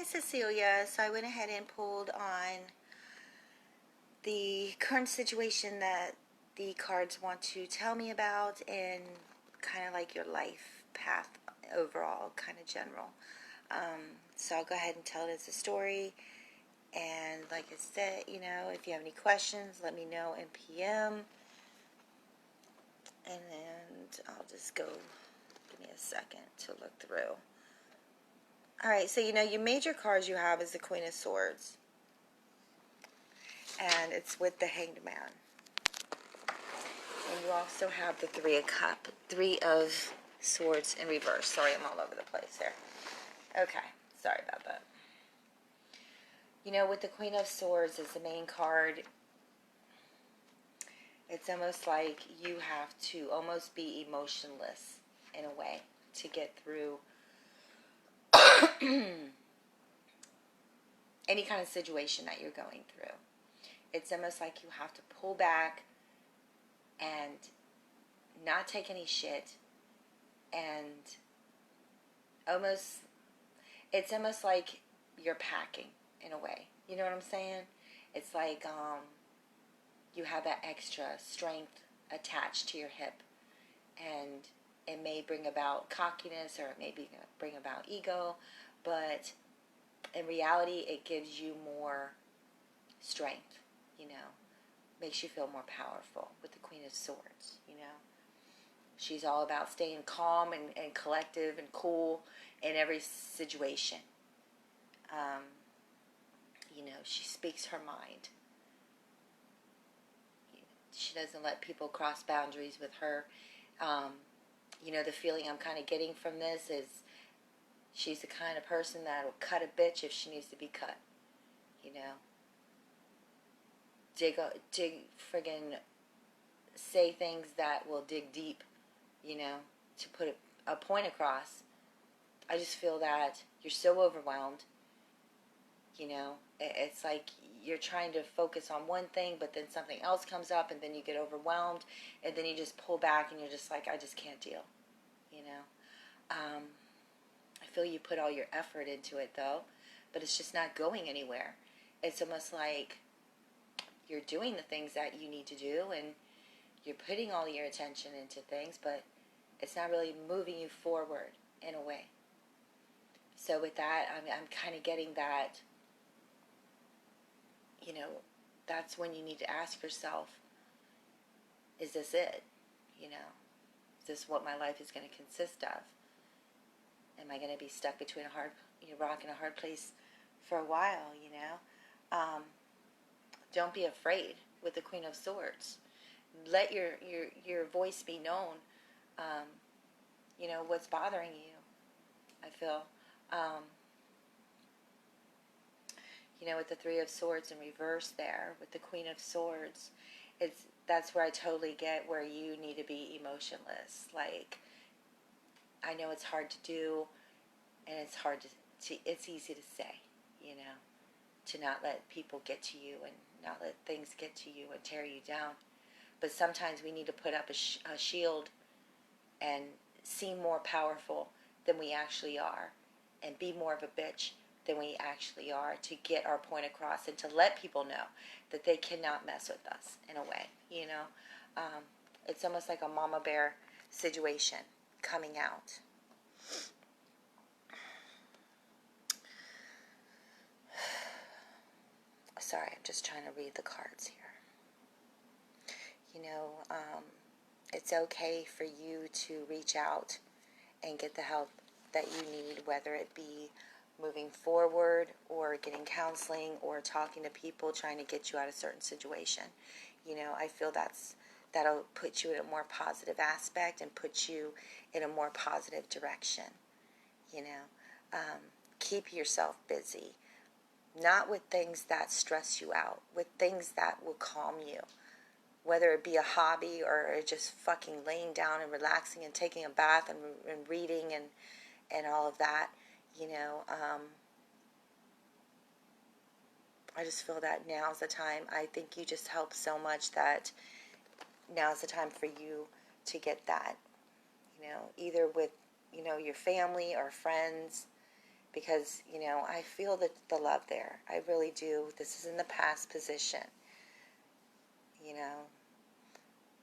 is Cecilia. So I went ahead and pulled on the current situation that the cards want to tell me about and kind of like your life path overall, kind of general. So I'll go ahead and tell it as a story. And like I said, if you have any questions, let me know in PM. And then I'll just go, give me a second to look through. Alright, so your major cards you have is the Queen of Swords. And it's with the Hanged Man. And you also have the Three of Swords in reverse. Sorry, I'm all over the place there. Okay, sorry about that. With the Queen of Swords as the main card, it's almost like you have to almost be emotionless in a way to get through any kind of situation that you're going through. It's almost like you have to pull back and not take any shit, and it's almost like you're packing in a way. You know what I'm saying? It's like you have that extra strength attached to your hip, and it may bring about cockiness, or it may bring about ego, but in reality it gives you more strength, makes you feel more powerful with the Queen of Swords. She's all about staying calm and collective and cool in every situation. She speaks her mind. She doesn't let people cross boundaries with her. The feeling I'm kind of getting from this is she's the kind of person that will cut a bitch if she needs to be cut. Friggin' say things that will dig deep, to put a point across. I just feel that you're so overwhelmed. It's like you're trying to focus on one thing, but then something else comes up, and then you get overwhelmed, and then you just pull back, and you're just like, I just can't deal. I feel you put all your effort into it, though, but it's just not going anywhere. It's almost like you're doing the things that you need to do, and you're putting all your attention into things, but it's not really moving you forward in a way. So with that, I'm kind of getting that, that's when you need to ask yourself, is this it? Is this what my life is going to consist of? Am I going to be stuck between a rock and a hard place for a while, Don't be afraid with the Queen of Swords. Let your voice be known. What's bothering you, I feel. With the Three of Swords in reverse there, with the Queen of Swords, that's where I totally get where you need to be emotionless. Like, I know it's hard to do, and it's hard it's easy to say, to not let people get to you and not let things get to you and tear you down. But sometimes we need to put up a shield and seem more powerful than we actually are, and be more of a bitch than we actually are, to get our point across and to let people know that they cannot mess with us in a way. It's almost like a mama bear situation coming out. Sorry, I'm just trying to read the cards here. It's okay for you to reach out and get the help that you need, whether it be moving forward or getting counseling or talking to people trying to get you out of a certain situation. I feel that'll put you in a more positive aspect and put you in a more positive direction. Keep yourself busy. Not with things that stress you out, with things that will calm you. Whether it be a hobby or just fucking laying down and relaxing and taking a bath and reading and all of that. I just feel that now's the time. I think you just help so much that now's the time for you to get that. Either with, your family or friends, because, I feel the love there. I really do. This is in the past position, you know.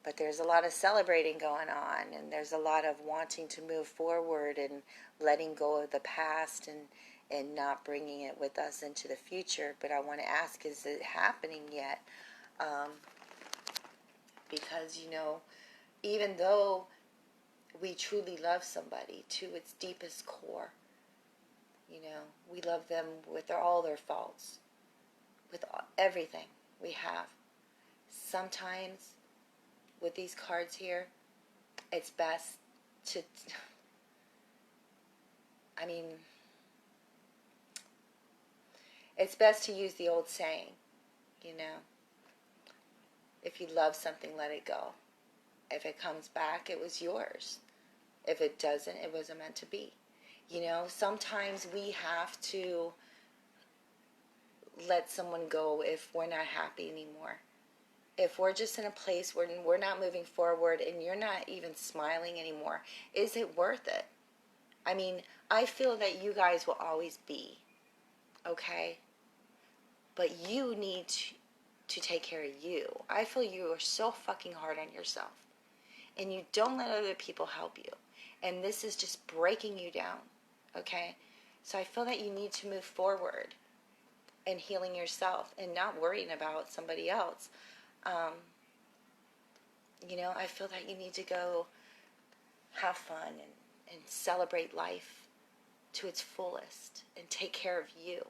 But there's a lot of celebrating going on, and there's a lot of wanting to move forward and letting go of the past and not bringing it with us into the future. But I want to ask, is it happening yet? Because, even though we truly love somebody to its deepest core, we love them with all their faults, with everything we have. Sometimes with these cards here, it's best to, it's best to use the old saying, if you love something, let it go. If it comes back, it was yours. If it doesn't, it wasn't meant to be. Sometimes we have to let someone go if we're not happy anymore. If we're just in a place where we're not moving forward and you're not even smiling anymore, is it worth it? I feel that you guys will always be, okay? But you need to take care of you. I feel you are so fucking hard on yourself. And you don't let other people help you. And this is just breaking you down, okay? So I feel that you need to move forward and healing yourself and not worrying about somebody else. I feel that you need to go have fun and celebrate life to its fullest and take care of you,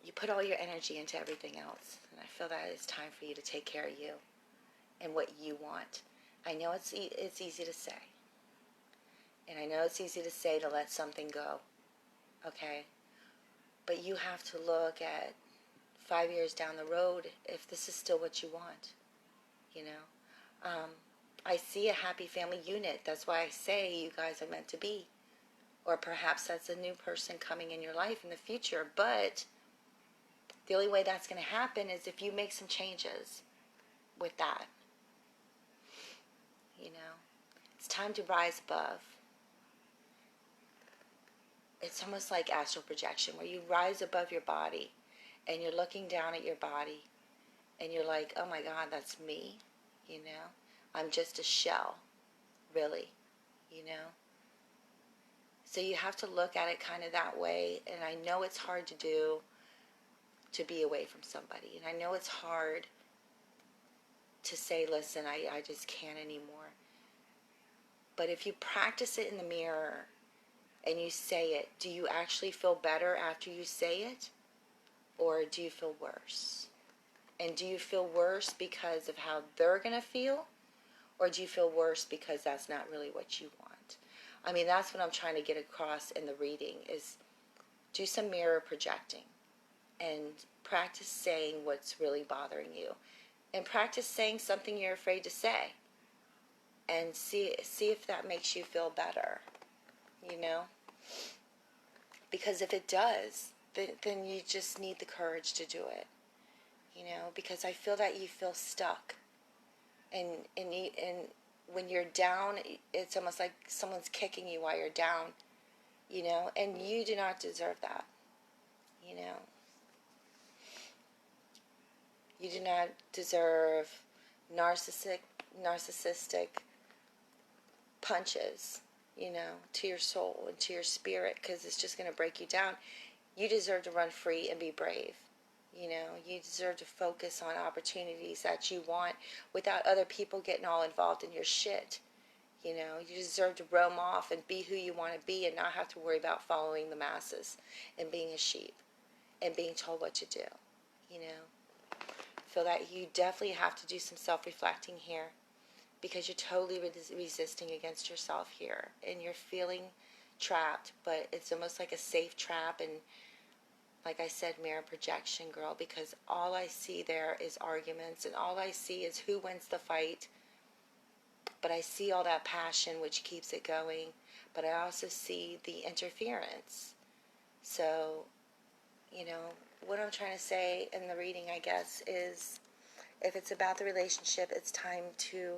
You put all your energy into everything else, and I feel that it's time for you to take care of you and what you want. I know it's easy to say, and I know it's easy to say to let something go, okay? But you have to look at 5 years down the road if this is still what you want, I see a happy family unit. That's why I say you guys are meant to be. Or perhaps that's a new person coming in your life in the future. But the only way that's going to happen is if you make some changes with that. It's time to rise above. It's almost like astral projection, where you rise above your body and you're looking down at your body and you're like, oh my God, that's me, I'm just a shell, really, So you have to look at it kind of that way, and I know it's hard to do, to be away from somebody, and I know it's hard to say, listen, I just can't anymore. But if you practice it in the mirror and you say it, do you actually feel better after you say it? Or do you feel worse? And do you feel worse because of how they're going to feel? Or do you feel worse because that's not really what you want? That's what I'm trying to get across in the reading, is do some mirror projecting and practice saying what's really bothering you. And practice saying something you're afraid to say. And see if that makes you feel better, Because if it does, then you just need the courage to do it, Because I feel that you feel stuck. And when you're down, it's almost like someone's kicking you while you're down, And you do not deserve that, You do not deserve narcissistic punches, to your soul and to your spirit, because it's just going to break you down. You deserve to run free and be brave. You deserve to focus on opportunities that you want without other people getting all involved in your shit. You deserve to roam off and be who you want to be and not have to worry about following the masses and being a sheep and being told what to do. Feel that you definitely have to do some self-reflecting here, because you're totally resisting against yourself here, and you're feeling trapped, but it's almost like a safe trap. And like I said, mirror projection, girl, because all I see there is arguments, and all I see is who wins the fight. But I see all that passion which keeps it going, but I also see the interference. So, what I'm trying to say in the reading, I guess, is if it's about the relationship, it's time to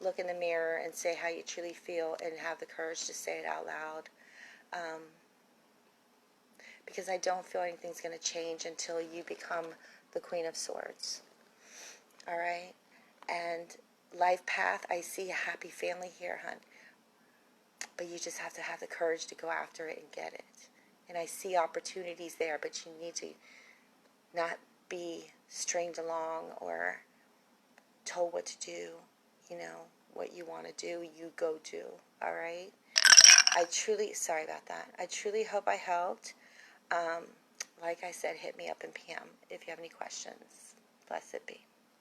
look in the mirror and say how you truly feel and have the courage to say it out loud. Because I don't feel anything's going to change until you become the Queen of Swords. All right? And life path, I see a happy family here, hon. But you just have to have the courage to go after it and get it. And I see opportunities there, but you need to not be stringed along or told what to do. You know, what you want to do, you go do. All right? Sorry about that. I truly hope I helped. Like I said, hit me up in PM if you have any questions. Blessed be.